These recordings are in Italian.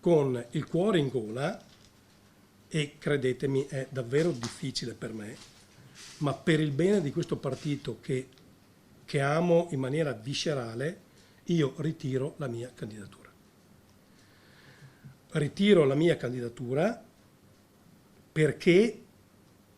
con il cuore in gola, e credetemi è davvero difficile per me, ma per il bene di questo partito che amo in maniera viscerale, io ritiro la mia candidatura. Ritiro la mia candidatura perché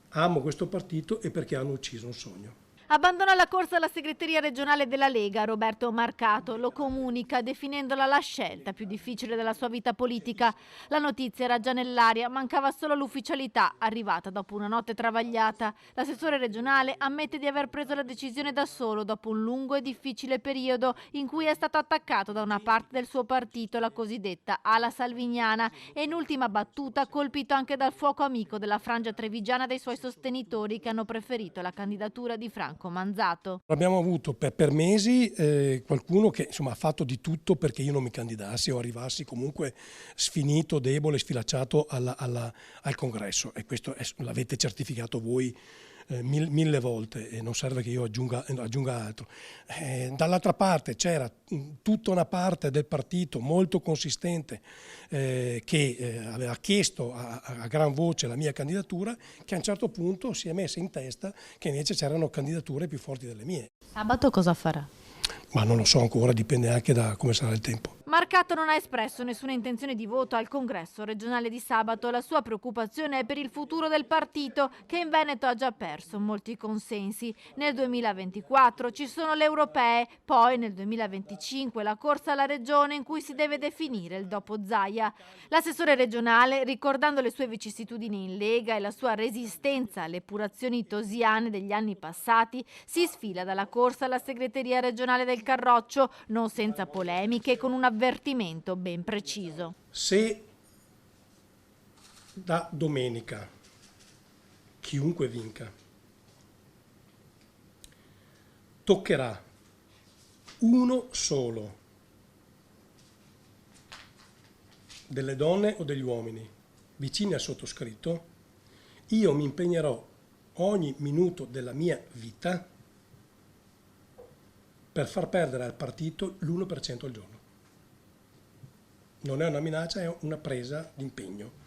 amo questo partito e perché hanno ucciso un sogno. Abbandona la corsa alla segreteria regionale della Lega. Roberto Marcato lo comunica definendola la scelta più difficile della sua vita politica. La notizia era già nell'aria, mancava solo l'ufficialità, arrivata dopo una notte travagliata. L'assessore regionale ammette di aver preso la decisione da solo dopo un lungo e difficile periodo in cui è stato attaccato da una parte del suo partito, la cosiddetta ala salviniana, e in ultima battuta colpito anche dal fuoco amico della frangia trevigiana dei suoi sostenitori che hanno preferito la candidatura di Franco Manzato. Abbiamo avuto per mesi qualcuno che insomma ha fatto di tutto perché io non mi candidassi o arrivassi comunque sfinito, debole, sfilacciato al congresso, e questo l'avete certificato voi mille volte e non serve che io aggiunga altro. Dall'altra parte c'era tutta una parte del partito molto consistente che aveva chiesto a gran voce la mia candidatura, che a un certo punto si è messa in testa che invece c'erano candidature più forti delle mie. Sabato cosa farà? Ma non lo so ancora, dipende anche da come sarà il tempo. Marcato non ha espresso nessuna intenzione di voto al congresso regionale di sabato. La sua preoccupazione è per il futuro del partito, che in Veneto ha già perso molti consensi. Nel 2024 ci sono le europee, poi nel 2025 la corsa alla regione in cui si deve definire il dopo Zaia. L'assessore regionale, ricordando le sue vicissitudini in Lega e la sua resistenza alle epurazioni tosiane degli anni passati, si sfila dalla corsa alla segreteria regionale del Carroccio, non senza polemiche, con un avvertimento ben preciso. Se da domenica chiunque vinca toccherà uno solo delle donne o degli uomini vicini al sottoscritto, io mi impegnerò ogni minuto della mia vita per far perdere al partito l'1% al giorno. Non è una minaccia, è una presa d'impegno.